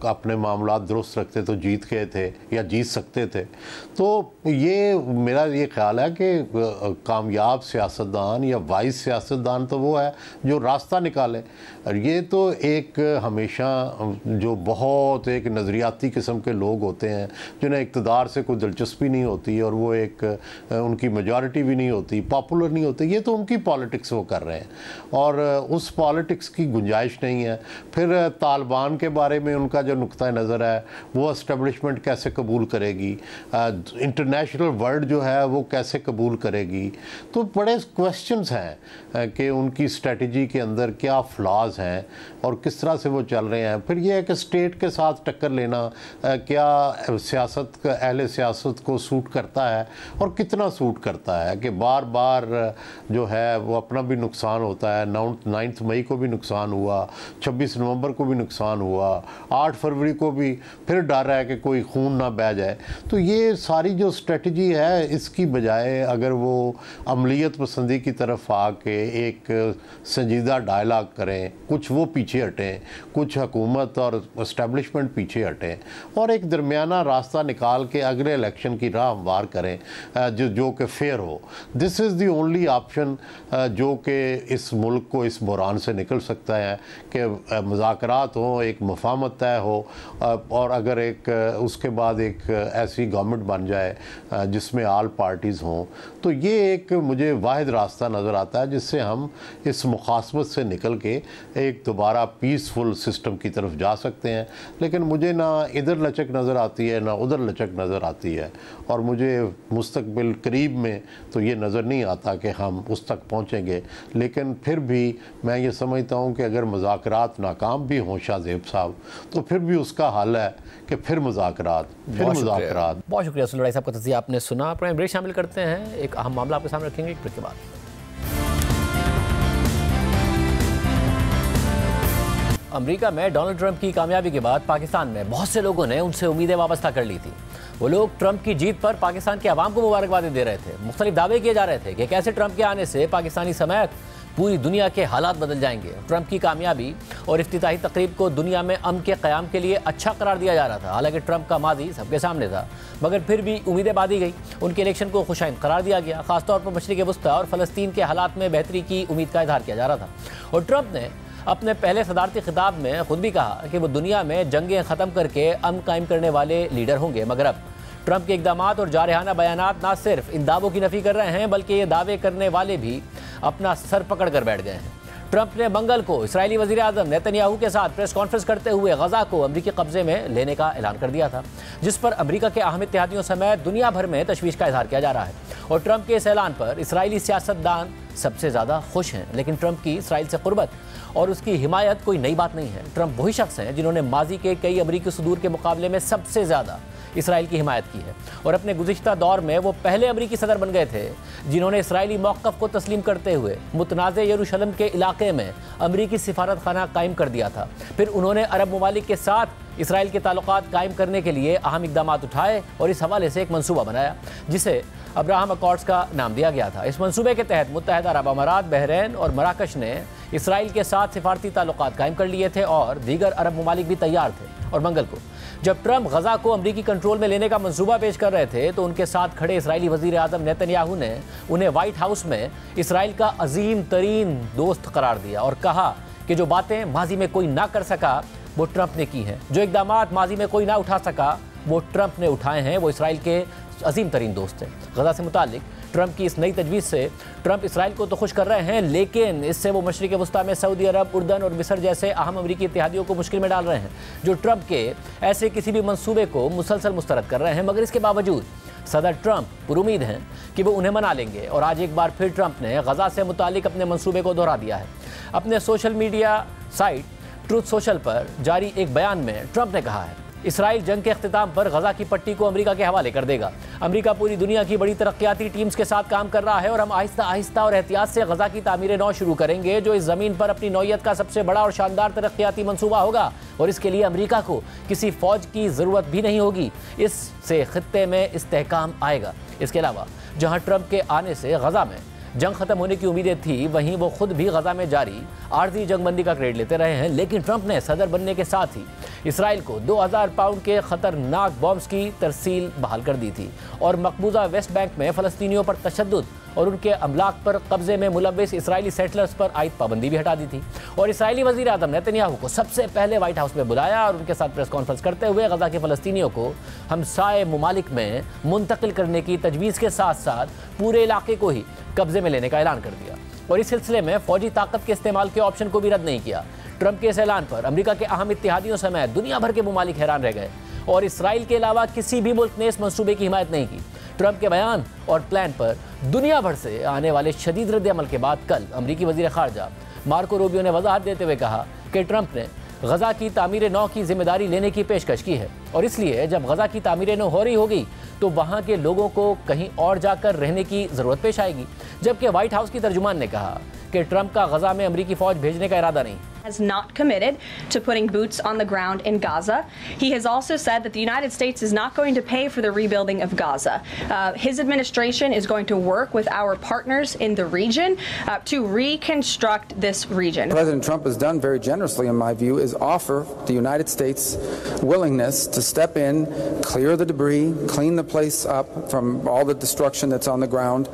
अपने मामलात दुरुस्त रखते तो जीत गए थे या जीत सकते थे। तो ये मेरा ये ख्याल है कि कामयाब सियासतदान या वाइस सियासतदान तो वो है जो रास्ता निकाले, और ये तो एक हमेशा जो बहुत एक नज़रियाती किस्म के लोग होते हैं जिन्हें इक़्तिदार से कोई दिलचस्पी नहीं होती और वो एक उनकी मेजॉरिटी भी नहीं होती, पॉपुलर नहीं होते, ये तो उनकी पॉलिटिक्स वो कर रहे हैं और उस पॉलिटिक्स की गुंजाइश नहीं है। फिर तालिबान के बारे में उनका जो नुक्ता नज़र है वो एस्टेब्लिशमेंट कैसे कबूल करेगी, इंटरनेशनल वर्ल्ड जो है वो कैसे कबूल करेगी। तो बड़े क्वेश्चंस हैं कि उनकी स्ट्रेटजी के अंदर क्या फ्लॉज हैं और किस तरह से वो चल रहे हैं। फिर ये है कि स्टेट के साथ टक्कर लेना क्या अहले सियासत को सूट करता है और कितना सूट करता है, कि बार बार जो है वो अपना भी नुकसान होता है। 9 मई को भी नुकसान हुआ, 26 नवंबर को भी नुकसान हुआ, 8 फरवरी को भी फिर डर है कि कोई खून ना बह जाए। तो ये सारी जो स्ट्रेटजी है इसकी बजाय अगर वो अमलियत पसंदी की तरफ आके एक संजीदा डायलॉग करें, कुछ वो पीछे हटें, कुछ हुकूमत और इस्टेब्लिशमेंट पीछे हटें और एक दरमियाना रास्ता निकाल के अगले इलेक्शन की राह हमवार करें जो कि फेयर हो। This is the only option जो कि इस मुल्क को इस बुरान से निकल सकता है कि मुज़ाकरात हो, एक मुफाहमत तय हो और अगर एक उसके बाद एक ऐसी गवर्नमेंट बन जाए जिसमें आल पार्टीज़ हों, तो ये एक मुझे वाहिद रास्ता नज़र आता है जिससे हम इस मुखासमत से निकल के एक दोबारा पीसफुल सिस्टम की तरफ जा सकते हैं। लेकिन मुझे ना इधर लचक नज़र आती है ना उधर लचक नज़र आती है और मुझे मुस्तकबिल करीब में तो ये नज़र नहीं आता कि हम उस तक पहुँचेंगे। लेकिन फिर भी मैं ये समझता हूँ कि अगर मुज़ाकरात नाकाम भी हों शाहज़ेब साहब, तो फिर भी उसका हल है कि फिर मुज़ाकरात। बहुत शुक्रिया सुलड़ाई साहब का तज़किया आपने सुना। अपने ब्रेक शामिल करते हैं, एक अहम मामला आपके सामने रखेंगे एक ब्रेक के बाद। अमेरिका में डोनाल्ड ट्रंप की कामयाबी के बाद पाकिस्तान में बहुत से लोगों ने उनसे उम्मीदें वाबस्ता कर ली थी। वो लोग ट्रंप की जीत पर पाकिस्तान के अवाम को मुबारकबादी दे रहे थे। मुख्तलिफ दावे किए जा रहे थे कि कैसे ट्रंप के आने से पाकिस्तानी समेत पूरी दुनिया के हालात बदल जाएंगे। ट्रंप की कामयाबी और इफ्तिताही तकरीब को दुनिया में अमन के क़याम के लिए अच्छा करार दिया जा रहा था। हालांकि ट्रंप का माजी सबके सामने था, मगर फिर भी उम्मीदें बांधी गई। उनके इलेक्शन को खुशाइंद करार दिया गया। खासतौर पर मशरिक़ वस्ता और फ़लस्तीन के हालात में बेहतरी की उम्मीद का इजहार किया जा रहा था। और ट्रंप ने अपने पहले सदारती खिताब में खुद भी कहा कि वो दुनिया में जंगें ख़त्म करके अमन कायम करने वाले लीडर होंगे। मगर अब ट्रंप के इक़दामात और जारहाना बयानात ना सिर्फ इन दावों की नफ़ी कर रहे हैं, बल्कि ये दावे करने वाले भी अपना सर पकड़ कर बैठ गए हैं। ट्रंप ने मंगल को इस्राएली वज़ीर आज़म नेतन्याहू के साथ प्रेस कॉन्फ्रेंस करते हुए गजा को अमरीकी कब्जे में लेने का ऐलान कर दिया था, जिस पर अमेरिका के अहम इत्तेहादियों समेत दुनिया भर में तशवीश का इजहार किया जा रहा है। और ट्रंप के इस ऐलान पर इस्राएली सियासतदान सबसे ज़्यादा खुश हैं। लेकिन ट्रंप की इसराइल से कुर्बत और उसकी हिमायत कोई नई बात नहीं है। ट्रंप वही शख्स हैं जिन्होंने माजी के कई अमरीकी सुदूर के मुकाबले में सबसे ज़्यादा इसराइल की हिमायत की है और अपने गुज़िश्ता दौर में वो पहले अमरीकी सदर बन गए थे जिन्होंने इसराइली मौक़िफ़ को तस्लीम करते हुए मुतनाज़ यरूशलेम के इलाके में अमरीकी सिफारत खाना कायम कर दिया था। फिर उन्होंने अरब ममालिक के साथ इसराइल के ताल्लुकात कायम करने के लिए अहम इक़दाम उठाए और इस हवाले से एक मनसूबा बनाया जिसे अब्राहम अकॉर्ड्स का नाम दिया गया था। इस मनसूबे के तहत मुत्तहदा अरब अमारात, बहरीन और मराकश ने इसराइल के साथ सिफारती ताल्लुकात कायम कर लिए थे और दीगर अरब ममालिक भी तैयार थे। और मंगल को जब ट्रंप गजा को अमरीकी कंट्रोल में लेने का मंसूबा पेश कर रहे थे तो उनके साथ खड़े इसराइली वज़ीर आज़म नेतन्याहू ने उन्हें व्हाइट हाउस में इसराइल का अजीम तरीन दोस्त करार दिया और कहा कि जो बातें माजी में कोई ना कर सका वो ट्रंप ने की हैं, जो इक़दाम माजी में कोई ना उठा सका वो ट्रंप ने उठाए हैं, वो इसराइल के अजीम तरीन दोस्त हैं। गजा से मुतालिक ट्रंप की इस नई तजवीज़ से ट्रंप इसराइल को तो खुश कर रहे हैं, लेकिन इससे वो मशरिक़ वस्ता में सऊदी अरब, उर्दन और मिस्र जैसे अहम अमरीकी इत्तेहादियों को मुश्किल में डाल रहे हैं जो ट्रंप के ऐसे किसी भी मंसूबे को मुसलसल मुस्तरद कर रहे हैं। मगर इसके बावजूद सदर ट्रंप पुरुमीद हैं कि वो उन्हें मना लेंगे और आज एक बार फिर ट्रंप ने गजा से मुतालिक अपने मंसूबे को दोहरा दिया है। अपने social media site truth social पर जारी एक बयान में ट्रंप ने कहा है, इसराइल जंग के अख्तिताम पर गजा की पट्टी को अमेरिका के हवाले कर देगा। अमेरिका पूरी दुनिया की बड़ी तरक्याती टीम्स के साथ काम कर रहा है और हम आहिस्ता आहिस्ता और एहतियात से गजा की तामीर नौ शुरू करेंगे जो इस ज़मीन पर अपनी नौयत का सबसे बड़ा और शानदार तरक्याती मंसूबा होगा और इसके लिए अमेरिका को किसी फ़ौज की ज़रूरत भी नहीं होगी। इससे खित्ते में इस्तेहकाम आएगा। इसके अलावा जहाँ ट्रंप के आने से गजा में जंग खत्म होने की उम्मीदें थी, वहीं वो खुद भी गजा में जारी आर्जी जंगबंदी का क्रेडिट लेते रहे हैं। लेकिन ट्रंप ने सदर बनने के साथ ही इसराइल को 2000 पाउंड के खतरनाक बॉम्ब्स की तरसील बहाल कर दी थी और मकबूजा वेस्ट बैंक में फ़लस्तीनियों पर तशद्दुद और उनके अमलाक पर कब्जे में मुलव्विस इसराइली सेटलर्स पर आयद पाबंदी भी हटा दी थी। और इसराइली वज़ीर आज़म नेतन्याहू को सबसे पहले व्हाइट हाउस में बुलाया और उनके साथ प्रेस कॉन्फ्रेंस करते हुए गजा के फ़लस्तीनियों को हमसाए ममालिक में मुंतकिल करने की तजवीज़ के साथ साथ पूरे इलाके को ही कब्जे में लेने का ऐलान कर दिया और इस सिलसिले में फ़ौजी ताकत के इस्तेमाल के ऑप्शन को भी रद्द नहीं किया। ट्रंप के इस ऐलान पर अमेरिका के अहम इत्तेहादियों समेत दुनिया भर के ममालिक हैरान रह गए और इसराइल के अलावा किसी भी मुल्क ने इस मंसूबे की हिमायत नहीं की। ट्रंप के बयान और प्लान पर दुनिया भर से आने वाले शदीद रद्द-ए-अमल के बाद कल अमरीकी वज़ीर ख़ारजा मार्को रूबियो ने वजाहत देते हुए कहा कि ट्रंप ने गजा की तामीर नौ की जिम्मेदारी लेने की पेशकश की है और इसलिए जब गजा की तामीर नौ हो रही होगी तो वहाँ के लोगों को कहीं और जाकर रहने की ज़रूरत पेश आएगी। जबकि व्हाइट हाउस की तर्जुमान ने कहा कि ट्रंप का गजा में अमरीकी फ़ौज भेजने का इरादा नहीं। has not committed to putting boots on the ground in Gaza. He has also said that the United States is not going to pay for the rebuilding of Gaza. His administration is going to work with our partners in the region to reconstruct this region. President Trump has done very generously, in my view, is offer the United States willingness to step in, clear the debris, clean the place up from all the destruction that's on the ground,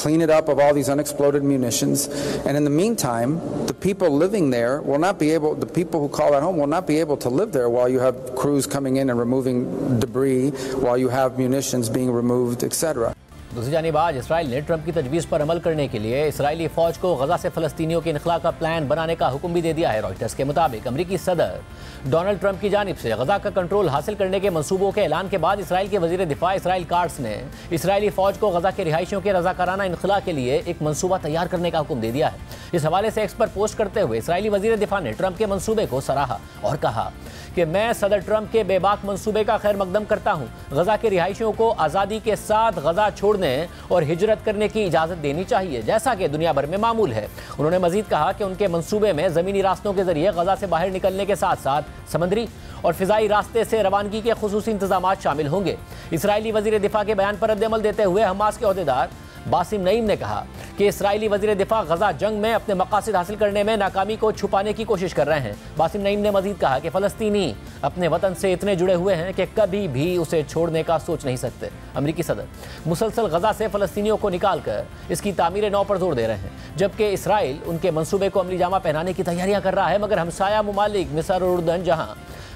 clean it up of all these unexploded munitions, and in the meantime, the people living there will not be able, the people who call that home will not be able to live there while you have crews coming in and removing debris, while you have munitions being removed, etc. दूसरी जानिब आज Israel ने Trump की तजवीज़ पर अमल करने के लिए इसराइली फ़ौज को गजा से फ़लस्तीनियों के इनखला का प्लान बनाने का हुक्म भी दे दिया है। रॉयटर्स के मुताबिक अमरीकी सदर डोनाल्ड ट्रंप की जानिब से गजा का कंट्रोल हासिल करने के मंसूबों के ऐलान के बाद इसराइल के वज़ीर दिफा इसराइल काट्स ने इसराइली फ़ौज को गजा के रिहायशियों के रज़ाकाराना इनखला के लिए एक मंसूबा तैयार करने का हुक्म दे दिया है। इस हवाले से एक्स पर पोस्ट करते हुए इसराइली वज़ीर दिफा ने ट्रंप के मंसूबे को सराहा और कहा कि मैं सदर ट्रंप के बेबाक मंसूबे का खैर मकदम करता हूँ। गजा के रिहायशियों को आज़ादी के साथ गजा छोड़ने और हिजरत करने की इजाज़त देनी चाहिए जैसा कि दुनिया भर में मामूल है। उन्होंने मजीद कहा कि उनके मंसूबे में ज़मीनी रास्तों के जरिए गजा से बाहर निकलने के साथ साथ समंदरी और फ़िज़ाई रास्ते से रवानगी के खुसूसी इंतजाम शामिल होंगे। इसराइली वज़ीर दिफा के बयान पर रद्द-ए-अमल देते हुए हमास के अहदेदार बासिम नईम ने कहा कि इसराइली वज़ीर दिफा गजा जंग में अपने मकासद हासिल करने में नाकामी को छुपाने की कोशिश कर रहे हैं। बासिम नईम ने मजीद कहा कि फ़लस्तीनी अपने वतन से इतने जुड़े हुए हैं कि कभी भी उसे छोड़ने का सोच नहीं सकते। अमरीकी सदर मुसलसल गजा से फ़लस्तीनियों को निकाल कर इसकी तामीर नौ पर जोर दे रहे हैं, जबकि इसराइल उनके मंसूबे को अमली जामा पहनाने की तैयारियां कर रहा है। मगर हमसाया ममालिक मिस्र और उर्दन, जहाँ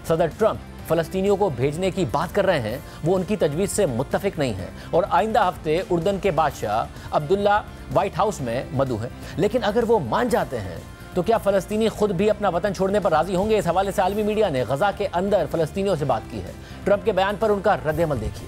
सदर ट्रंप फ़लस्तीनियों को भेजने की बात कर रहे हैं, वो उनकी तजवीज़ से मुत्तफिक नहीं है और आइंदा हफ्ते उर्दन के बादशाह अब्दुल्ला व्हाइट हाउस में मदऊ हैं। लेकिन अगर वो मान जाते हैं तो क्या फ़लस्तीनी खुद भी अपना वतन छोड़ने पर राजी होंगे? इस हवाले से आलमी मीडिया ने गजा के अंदर फ़लस्तीनियों से बात की है। ट्रंप के बयान पर उनका रद्द-ए-अमल देखिए।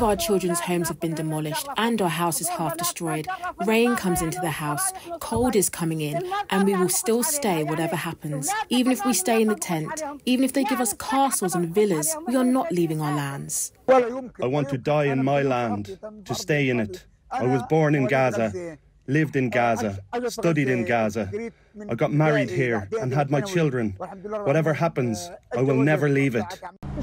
Our children's homes have been demolished and our house is half destroyed. Rain comes into the house, cold is coming in, and we will still stay whatever happens. Even if we stay in the tent, even if they give us castles and villas, we are not leaving our lands. I want to die in my land, to stay in it. I was born in Gaza, lived in Gaza, studied in Gaza. I got married here and had my children. Whatever happens, I will never leave it.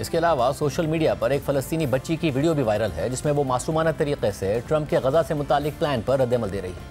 इसके अलावा social media पर एक फ़लस्तीनी बच्ची की video भी viral है जिसमें वो मासूमाना तरीके से ट्रंप के गजा से मुतालिक प्लान पर रद्द-ए-अमल दे रही है।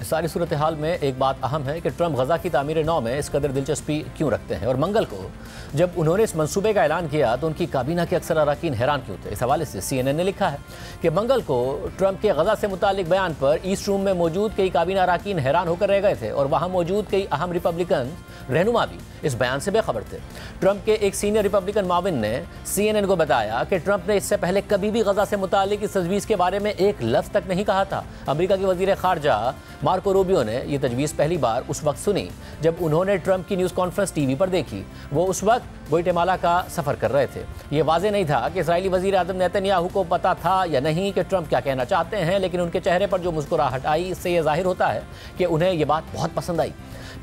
इस सारी सूरत हाल में एक बात अहम है कि ट्रंप गजा की तामीर नौ में इस कदर दिलचस्पी क्यों रखते हैं, और मंगल को जब उन्होंने इस मंसूबे का ऐलान किया तो उनकी काबीना के अक्सर अरकान हैरान क्यों थे। इस हवाले से CNN ने लिखा है कि मंगल को ट्रंप के गजा से मुतालिक बयान पर ईस्ट रूम में मौजूद कई काबीना अरकान हैरान होकर रह गए थे और वहाँ मौजूद कई अहम रिपब्लिकन रहनुमा भी इस बयान से बेखबर थे। ट्रंप के एक सीनियर रिपब्लिकन माविन ने CNN को बताया कि ट्रंप ने इससे पहले कभी भी गजा से मुतालिक इस तजवीज़ के बारे में एक लफ्ज़ तक नहीं कहा था। अमेरिका के वज़ीर ख़ारजा मार्को रूबियो ने यह तजवीज़ पहली बार उस वक्त सुनी जब उन्होंने ट्रंप की न्यूज़ कॉन्फ्रेंस टीवी पर देखी। वो उस वक्त ग्वाटेमाला का सफ़र कर रहे थे। ये वाज़ेह नहीं था कि इस्राएली वज़ीर आज़म नेतन्याहू को पता था या नहीं कि ट्रंप क्या कहना चाहते हैं, लेकिन उनके चेहरे पर जो मुस्कुराहट आई इससे यह ज़ाहिर होता है कि उन्हें यह बात बहुत पसंद आई।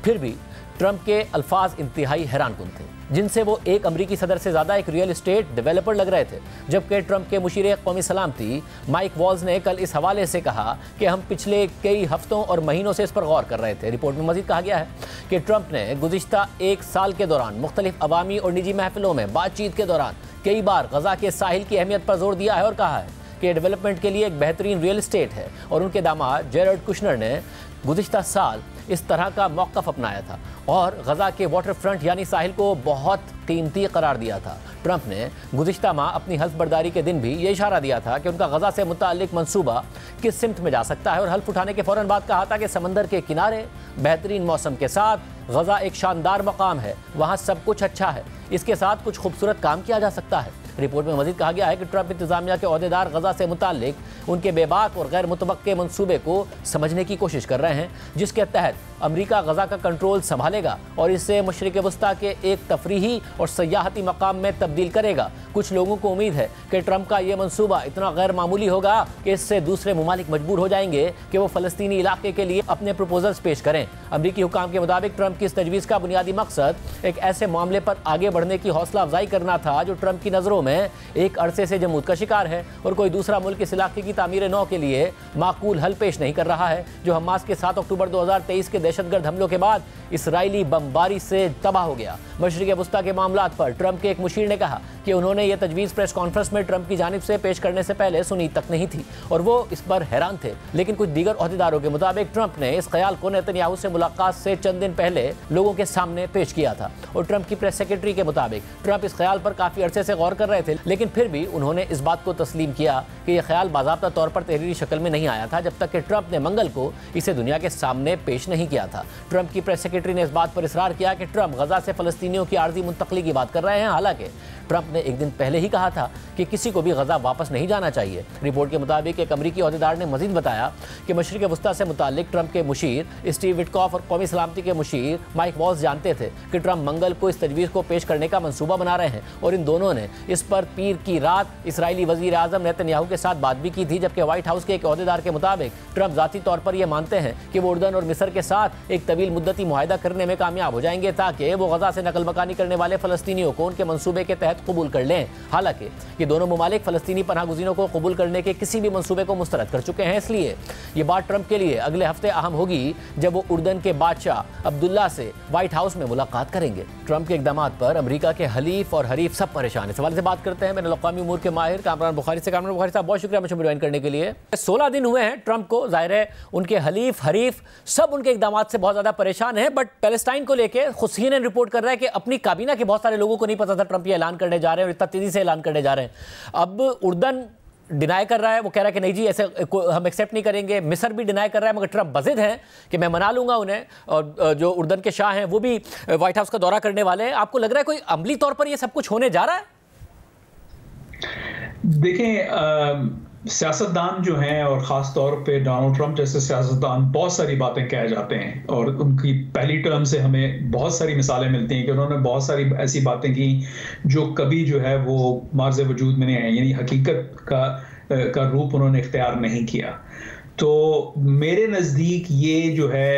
फिर भी ट्रंप के अल्फाज इंतहाई हैरानकुन थे, जिनसे वो एक अमरीकी सदर से ज़्यादा एक रियल एस्टेट डेवलपर लग रहे थे। जबकि ट्रंप के मुशीर कौमी सलामती माइक वॉल्स ने कल इस हवाले से कहा कि हम पिछले कई हफ्तों और महीनों से इस पर गौर कर रहे थे। रिपोर्ट में मजीद कहा गया है कि ट्रंप ने गुज़िश्ता एक साल के दौरान मुख्तलिफ अवामी और निजी महफिलों में बातचीत के दौरान कई बार गजा के साहिल की अहमियत पर जोर दिया है और कहा है कि डेवलपमेंट के लिए एक बेहतरीन रियल एस्टेट है। और उनके दामाद जेरड कुशनर ने गुज़िश्ता साल इस तरह का मौक़िफ़ अपनाया था और गजा के वाटर फ्रंट यानी साहिल को बहुत कीमती करार दिया था। ट्रंप ने गुज़िश्ता माह अपनी हल्फ बर्दारी के दिन भी ये इशारा दिया था कि उनका गजा से मुताल्लिक मंसूबा किस सिमत में जा सकता है और हल्फ उठाने के फ़ौरन बाद कहा था कि समंदर के किनारे बेहतरीन मौसम के साथ गजा एक शानदार मकाम है, वहाँ सब कुछ अच्छा है, इसके साथ कुछ खूबसूरत काम किया जा सकता है। रिपोर्ट में मजीद कहा गया है कि ट्रंप इंतजामिया के ओहदेदार गजा से मुताल्लिक उनके बेबाक और गैर मुतवक्के मंसूबे को समझने की कोशिश कर रहे हैं, जिसके तहत अमरीका गजा का कंट्रोल संभालेगा और इसे मशरिक वस्ता के एक तफरीही और सयाहती मकाम में तब्दील करेगा। कुछ लोगों को उम्मीद है कि ट्रंप का यह मंसूबा इतना गैर मामूली होगा कि इससे दूसरे ममालिक मजबूर हो जाएंगे कि वो फलस्तीनी इलाके के लिए अपने प्रपोजल्स पेश करें। अमरीकी हुकाम के मुताबिक ट्रंप की इस तजवीज़ का बुनियादी मकसद एक ऐसे मामले पर आगे बढ़ने की हौसला अफजाई करना था जो ट्रंप की नज़रों में एक अरसे से जमूद का शिकार है और कोई दूसरा मुल्क इस इलाके की तामीर नौ के लिए माकूल हल पेश नहीं कर रहा है, जो हमास के 7 अक्टूबर 2023 के दहशतगर्द हमलों के बाद इसराइली बमबारी से तबाह हो गया। मशरिक़ वस्ता के मामलात पर ट्रंप के एक मुशीर ने कहा कि उन्होंने यह तजवीज़ प्रेस कॉन्फ्रेंस में ट्रंप की जानिब से पेश करने से पहले सुनी तक नहीं थी और वो इस पर हैरान थे। लेकिन कुछ दीगर ओहदेदारों के मुताबिक ट्रंप ने इस ख्याल को नेतन्याहू से मुलाकात से चंद दिन पहले लोगों के सामने पेश किया था और ट्रंप की प्रेस सेक्रेटरी के मुताबिक ट्रंप इस ख्याल पर काफ़ी अरसे से गौर कर रहे थे, लेकिन फिर भी उन्होंने इस बात को तस्लीम किया कि यह ख्याल बाज़ाब्ता तौर पर तहरीरी शक्ल में नहीं आया था जब तक कि ट्रंप ने मंगल को इसे दुनिया के सामने पेश नहीं किया था। ट्रंप की प्रेस सेक्रेटरी ने इस बात पर इसरार किया कि ट्रंप गजा से फ़लस्तीनियों की आर्जी मुंतकली की बात कर रहे हैं, हालांकि ट्रंप ने एक दिन पहले ही कहा था कि किसी को भी गजा वापस नहीं जाना चाहिए। रिपोर्ट के मुताबिक एक अमरीकी ओहदेदार ने मजीद बताया कि मशरिक़ वस्ता से मुताल्लिक ट्रंप के मुशीर स्टीव विटकॉफ और कौमी सलामती के मुशीर माइक वॉल्स जानते थे कि ट्रंप मंगल को इस तजवीज़ को पेश करने का मंसूबा बना रहे हैं और इन दोनों ने इस पर पीर की रात इसराइली वज़ीर आज़म नेतन्याहू के साथ बात भी की थी, जबकि व्हाइट हाउस के एक ओहदेदार के मुताबिक ट्रंप ज़ाती तौर पर यह मानते हैं कि वो उर्दन और मिस्र के साथ एक तवील मुद्दती मुआहदा करने में कामयाब हो जाएंगे ताकि वो गजा से नकल मकानी करने वाले फ़लस्तीनियों को उनके मंसूबे के तहत कबूल कर लें। हालांकि ये दोनों ममालिक फ़लस्तीनी पनाहगुज़ीनों को कबूल करने के किसी भी मंसूबे को मुस्तरद कर चुके हैं, इसलिए ये बात ट्रंप के लिए अगले हफ्ते अहम होगी जब वो उर्दन के बादशाह अब्दुल्ला से व्हाइट हाउस में मुलाकात करेंगे। ट्रंप के इक़दामात पर अमरीका के हलीफ और हरीफ सब परेशान है। इस हवाले से बात करते हैं मैंने अक़वामी उमूर के माहिर कामरान बुखारी से। कामरान बुखारी साहब, बहुत शुक्रिया मुझे ज्वाइन करने के लिए। 16 दिन हुए हैं ट्रंप को, जाहिर है उनके हलीफ हरीफ सब उनके इक़दामात से बहुत ज़्यादा परेशान है, बट पैलेस्टाइन को लेकर खुद CNN रिपोर्ट कर रहा है कि अपनी काबीना के बहुत सारे लोगों को नहीं पता था ट्रंप ये ऐलान करने जा रहे हैं और इतना तेज़ी से ऐलान करने जा रहे हैं। अब उर्दन डिनाई कर रहा है, वो कह रहा है कि नहीं जी ऐसे हम एक्सेप्ट नहीं करेंगे। मिस्र भी डिनाई कर रहा है, मगर ट्रंप बज़िद हैं कि मैं मना लूंगा उन्हें, और जो उर्दन के शाह हैं वो भी व्हाइट हाउस का दौरा करने वाले हैं। आपको लग रहा है कोई अमली तौर पर ये सब कुछ होने जा रहा है? देखें, सियासतदान जो हैं और ख़ास तौर पे डोनाल्ड ट्रंप जैसे सियासतदान बहुत सारी बातें कह जाते हैं और उनकी पहली टर्म से हमें बहुत सारी मिसालें मिलती हैं कि उन्होंने बहुत सारी ऐसी बातें की जो कभी जो है वो मार्ज़ वजूद में नहीं आई, यानी हकीकत का रूप उन्होंने इख्तियार नहीं किया। तो मेरे नज़दीक ये जो है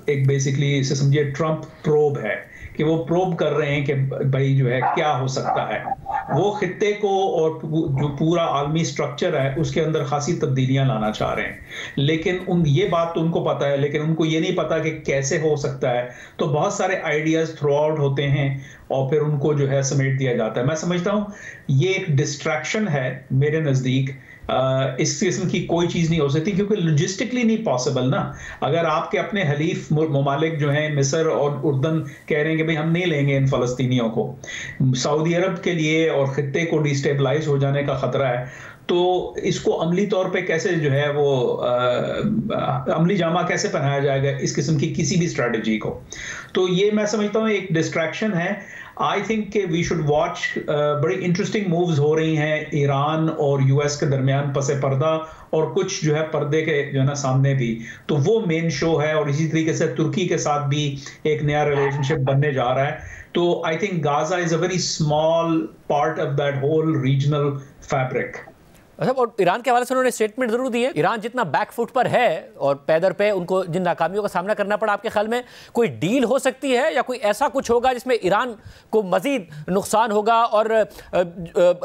एक बेसिकली इसे समझिए ट्रंप प्रोब है कि वो प्रोब कर रहे हैं कि भाई जो है क्या हो सकता है। वो खित्ते को और जो पूरा आलमी स्ट्रक्चर है उसके अंदर खासी तब्दीलियां लाना चाह रहे हैं, लेकिन ये बात तो उनको पता है, लेकिन उनको ये नहीं पता कि कैसे हो सकता है। तो बहुत सारे आइडियाज थ्रू आउट होते हैं और फिर उनको जो है समेट दिया जाता है। मैं समझता हूँ ये एक डिस्ट्रैक्शन है मेरे नज़दीक। इस किस्म की कोई चीज़ नहीं हो सकती क्योंकि लॉजिस्टिकली नहीं पॉसिबल ना। अगर आपके अपने हलीफ ममालिक जो हैं मिस्र और उर्दन कह रहे हैं कि भाई हम नहीं लेंगे इन फ़लस्तीनियों को, सऊदी अरब के लिए और खित्ते को डिस्टेबलाइज हो जाने का ख़तरा है, तो इसको अमली तौर पे कैसे जो है वो अमली जामा कैसे पहनाया जाएगा इस किस्म की किसी भी स्ट्रेटजी को। तो ये मैं समझता हूँ एक डिस्ट्रैक्शन है। आई थिंक कि वी शुड वॉच, बड़ी इंटरेस्टिंग मूव्स हो रही हैं ईरान और यूएस के दरमियान पसे पर्दा और कुछ जो है पर्दे के जो है ना सामने भी, तो वो मेन शो है। और इसी तरीके से तुर्की के साथ भी एक नया रिलेशनशिप बनने जा रहा है। तो I think Gaza is a very small part of that whole regional fabric. अच्छा, और ईरान के हवाले से उन्होंने स्टेटमेंट जरूर दी है। ईरान जितना बैक फुट पर है और पैदर पे उनको जिन नाकामियों का सामना करना पड़ा, आपके ख्याल में कोई डील हो सकती है या कोई ऐसा कुछ होगा जिसमें ईरान को मजीद नुकसान होगा और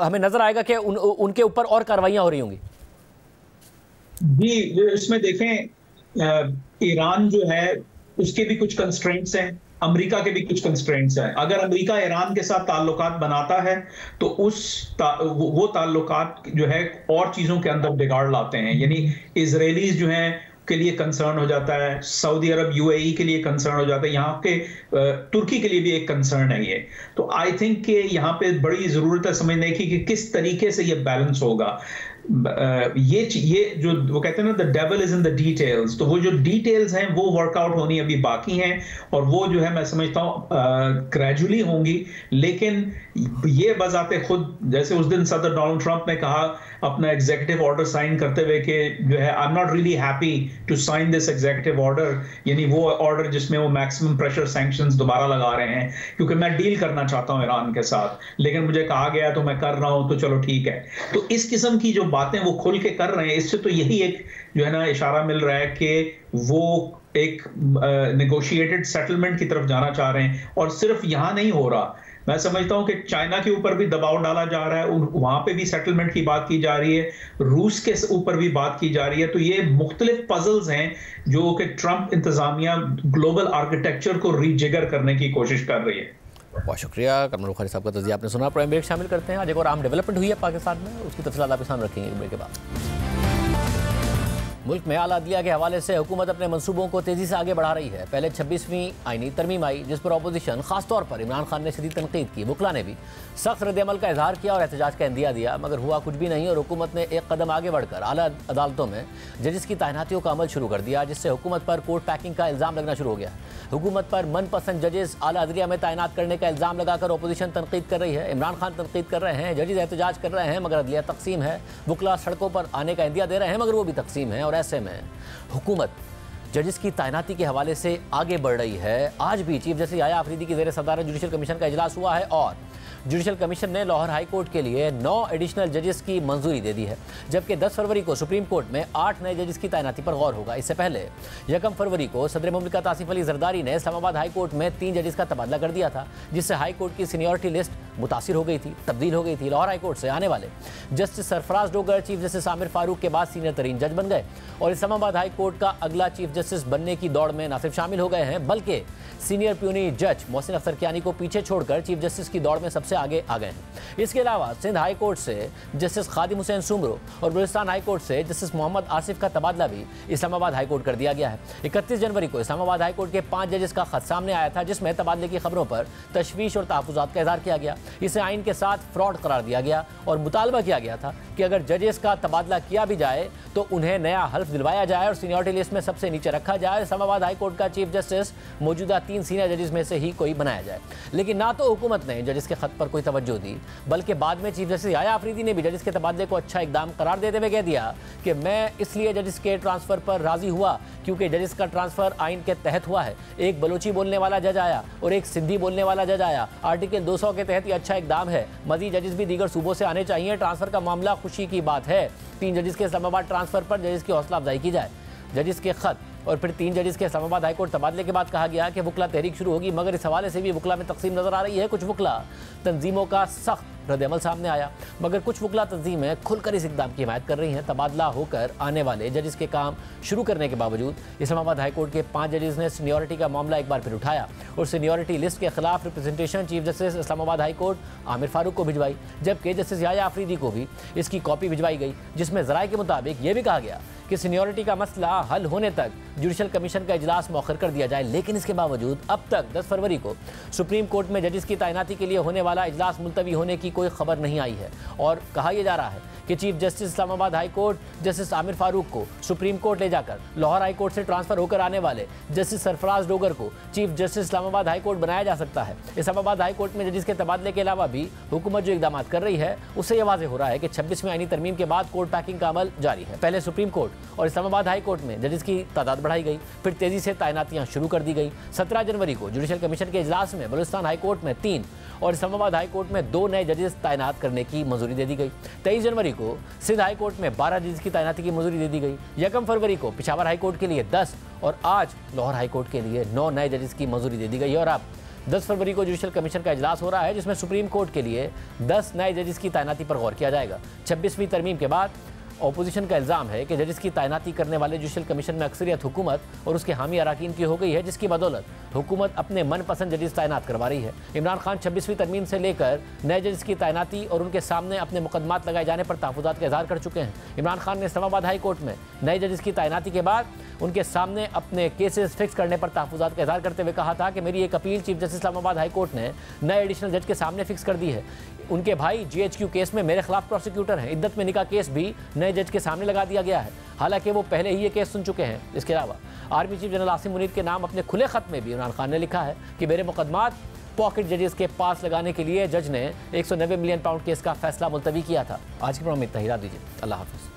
हमें नजर आएगा कि उनके ऊपर और कार्रवाइयां हो रही होंगी? जी, इसमें देखें ईरान जो है उसके भी कुछ कंस्ट्रेंट्स हैं, अमेरिका के भी कुछ कंस्ट्रेंट्स हैं। अगर अमेरिका ईरान के साथ ताल्लुकात बनाता है तो वो ताल्लुकात जो है और चीज़ों के अंदर बिगाड़ लाते हैं, यानी इजरायलीज जो हैं के लिए कंसर्न हो जाता है, सऊदी अरब यूएई के लिए कंसर्न हो जाता है, यहाँ के तुर्की के लिए भी एक कंसर्न है ये। तो आई थिंक कि यहाँ पे बड़ी ज़रूरत है समझने की कि किस तरीके से ये बैलेंस होगा। ये जो वो कहते हैं ना, the devil is in the details, तो वो जो डिटेल्स हैं वो वर्कआउट होनी अभी बाकी हैं, और वो जो है मैं समझता हूँ ग्रेजुअली होंगी। लेकिन ये बजाते खुद, जैसे उस दिन सदर डोनाल्ड ट्रंप ने कहा अपना एग्जीक्यूटिव ऑर्डर साइन करते हुए कि जो है I am not really happy to sign this executive order, यानी वो ऑर्डर जिसमें वो मैक्सिमम प्रेशर सैंक्शंस दोबारा लगा रहे हैं, क्योंकि मैं डील करना चाहता हूं ईरान के साथ, लेकिन मुझे कहा गया तो मैं कर रहा हूं, तो चलो ठीक है। तो इस किस्म की जो बातें वो खुल के कर रहे हैं, इससे तो यही एक जो है ना इशारा मिल रहा है कि वो एक नेगोशिएटेड सेटलमेंट की तरफ जाना चाह रहे हैं। और सिर्फ यहां नहीं हो रहा, मैं समझता हूं कि चाइना के ऊपर भी दबाव डाला जा रहा है, वहां पे भी सेटलमेंट की बात की जा रही है, रूस के ऊपर भी बात की जा रही है। तो ये मुख्तलिफ पजल्स हैं जो कि ट्रंप इंतजामिया ग्लोबल आर्किटेक्चर को रीजिगर करने की कोशिश कर रही है। बहुत शुक्रिया कमरुल बुखारी साहब का तज़किया आपने सुना। प्राइम ब्रेक शामिल करते हैं। आज एक और अहम डेवलपमेंट हुई है पाकिस्तान में, उसकी तफसीलात आपके सामने रखेंगे ब्रेक के बाद। मुल्क में आला अदलिया के हवाले से हुकूमत अपने मंसूबों को तेज़ी से आगे बढ़ा रही है। पहले 26वीं आईनी तरमीम आई, जिस पर अपोजिशन खासतौर पर इमरान खान ने शदीद तनकीद की। वकला ने भी सख्त रद्द-ए-अमल का इजहार किया और एहतजाज का इंदिया दिया, मगर हुआ कुछ भी नहीं और हुकूमत ने एक कदम आगे बढ़कर आला अदालतों में जजिस की तैनातियों का अमल शुरू कर दिया, जिससे हुकूमत पर कोर्ट पैकिंग का इल्ज़ाम लगना शुरू हो गया। हुकूमत पर मनपसंद जजेस आला अदलिया में तैनात करने का इल्ज़ाम लगाकर अपोजिशन तनकीद कर रही है। इमरान खान तनकीद कर रहे हैं, जजेस एहतजाज कर रहे हैं, मगर अदलिया तकसीम है। वकला सड़कों पर आने का इंदिया दे रहे हैं, मगर वो भी तकसीम है। और ऐसे में हुकूमत जजिस की तैनाती के हवाले से आगे बढ़ रही है। आज भी चीफ जस्टिस याया अफरीदी की ज़ेर सदारत जुडिशल कमीशन का इजलास हुआ है और जुडिशल कमीशन ने लाहौर हाई कोर्ट के लिए 9 एडिशनल जजेस की मंजूरी दे दी है, जबकि 10 फरवरी को सुप्रीम कोर्ट में 8 नए जजेस की तैनाती पर गौर होगा। इससे पहले 1 फरवरी को सदर मुमलिकत आसिफ अली जरदारी ने इस्लामाबाद हाई कोर्ट में 3 जजेस का तबादला कर दिया था, जिससे हाई कोर्ट की सीनियरिटी लिस्ट मुतासिर हो गई थी, तब्दील हो गई थी। लाहौर हाई कोर्ट से आने वाले justice Sarfaraz Dogar chief justice Aamir Farooq के बाद सीनियर तरीन जज बन गए और इस्लामाबाद हाई कोर्ट का अगला चीफ जस्टिस बनने की दौड़ में न सिर्फ शामिल हो गए हैं, बल्कि सीनियर प्यूनी जज मोहसिन अख्तर कियानी को पीछे छोड़कर चीफ जस्टिस की दौड़ में सबसे आगे आ गए हैं। इसके अलावा सिंध हाई कोर्ट से जस्टिस खादिम हुसैन सुमरो और बलूचिस्तान हाई कोर्ट से जस्टिस मोहम्मद आसिफ का तबादला भी इस्लामाबाद हाई कोर्ट कर दिया गया है। 31 जनवरी को इस्लामाबाद हाई कोर्ट के 5 जजेस का खत सामने आया था, जिसमें तबादले की खबरों पर तशवीश और तहफ़्फ़ुज़ात का इज़हार किया गया। इसे आइन के साथ फ्रॉड करार दिया गया और मुतालबा किया गया था कि अगर जजेस का तबादला किया भी जाए तो उन्हें नया हल्फ दिलवाया जाए और सीनियरिटी लिस्ट में सबसे नीचे रखा जाए। इस्लामाबाद हाई कोर्ट का चीफ जस्टिस मौजूदा 3 सीनियर जजेस में से ही कोई बनाया जाए। लेकिन ना तो हुकूमत ने जजेस के खत पर कोई तवज्जो दी, बल्कि बाद में चीफ जस्टिस याया अफरीदी ने भी जजेस के तबादले को अच्छा इकदाम करार देते हुए कह दिया कि मैं इसलिए जजेस के ट्रांसफर पर राजी हुआ क्योंकि जजेस का ट्रांसफर आइन के तहत हुआ है। एक बलोची बोलने वाला जज आया और एक सिंधी बोलने वाला जज आया। आर्टिकल 200 के तहत ये अच्छा इकदाम है। मजीद जजेस भी दीगर सूबों से आने चाहिए। ट्रांसफर का मामला खुशी की बात है। 3 जजेस के इस्लामाबाद ट्रांसफर पर जजेस की हौसला अफजाई की जाए। जजेस के खत और फिर 3 जजेस के इस्लामाबाद हाई कोर्ट तबादले के बाद कहा गया कि वकला तहरीक शुरू होगी, मगर इस हवाले से भी वकला में तकसीम नजर आ रही है। कुछ वकला तंजीमों का सख्त रद्द-ए-अमल सामने आया, मगर कुछ वकला तंजीमें खुलकर इस इक़दाम की हिमायत कर रही हैं। तबादला होकर आने वाले जजेस के काम शुरू करने के बावजूद इस्लामाबाद हाई कोर्ट के 5 जजेस ने सीनियरिटी का मामला एक बार फिर उठाया और सीनियरिटी लिस्ट के खिलाफ representation chief justice Islamabad high court Aamir Farooq को भिजवाई, जबकि जस्टिस याया अफरीदी को भी इसकी कॉपी भिजवाई गई, जिसमें ज़राए के मुताबिक ये भी कहा गया कि सीनियरिटी का मसला हल होने तक जुडिशल कमीशन का इजलास मौखर कर दिया जाए। लेकिन इसके बावजूद अब तक 10 फरवरी को सुप्रीम कोर्ट में जजेस की तैनाती के लिए होने वाला इजलास मुलतवी होने की कोई खबर नहीं आई है और कहा यह जा रहा है कि chief justice Islamabad high court justice Aamir Farooq को सुप्रीम कोर्ट ले जाकर लाहौर हाई कोर्ट से ट्रांसफर होकर आने वाले जस्टिस सरफराज डोगर को chief justice Islamabad high court बनाया जा सकता है। इस्लामाबाद हाई कोर्ट में जजेस के तबादले के अलावा भी हुकूमत जो इकदाम कर रही है उससे यह वाज़ेह हो रहा है कि 26वीं आईनी तरमीम के बाद कोर्ट पैकिंग का अमल जारी है। पहले सुप्रीम कोर्ट और इस्लामाबाद हाई कोर्ट में जजेस की तादाद बढ़ाई गई, फिर तेजी से तैनातियां शुरू कर दी गई। 17 जनवरी को जुडिशल कमीशन के इजलास में बलूचिस्तान हाई कोर्ट में 3 और इस्लामाबाद हाई कोर्ट में 2 नए जजेस तैनात करने की मंजूरी दे दी गई। 23 जनवरी को सिंध हाई कोर्ट में 12 जजेस की तैनाती की मंजूरी दे दी गई। 1 फरवरी को पेशावर हाई कोर्ट के लिए 10 और आज लाहौर हाई कोर्ट के लिए 9 नए जजेस की मंजूरी दे दी गई और अब 10 फरवरी को जुडिशल कमीशन का इजलास हो रहा है, जिसमें सुप्रीम कोर्ट के लिए 10 नए जजेस की तैनाती पर गौर किया जाएगा। 26वीं तरमीम के बाद अपोजिशन का इल्ज़ाम है कि जजेस की तैनाती करने वाले जुडिशल कमीशन में अक्सरियत हुकूमत और उसके हामी अराकीन की हो गई है, जिसकी बदौलत हुकूमत अपने मनपसंद जजेस तैनात करवा रही है। इमरान खान 26वीं तरमीम से लेकर नए जजेस की तैनाती और उनके सामने अपने मुकदमात लगाए जाने पर तहफ़्फ़ुज़ात का इज़हार कर चुके हैं। इमरान खान ने इस्लामाबाद हाई कोर्ट में नए जजेस की तैनाती के बाद उनके सामने अपने केसेस फिक्स करने पर तहफ़्फ़ुज़ात का इज़हार करते हुए कहा था कि मेरी एक appeal chief justice Islamabad high court ने नए एडिशनल जज के सामने फिक्स कर दी है। उनके भाई GHQ केस में मेरे खिलाफ प्रोसिक्यूटर हैं। इद्दत में निकाह केस भी नए जज के सामने लगा दिया गया है, हालांकि वो पहले ही ये केस सुन चुके हैं। इसके अलावा army chief general Asim Munir के नाम अपने खुले खत में भी इमरान खान ने लिखा है कि मेरे मुकदमात पॉकेट जजेस के पास लगाने के लिए जज ने 190 मिलियन पाउंड केस का फैसला मुलतवी किया था। आज के प्रोग्राम में इतना ही, दीजिए। अल्लाह हाफिज़।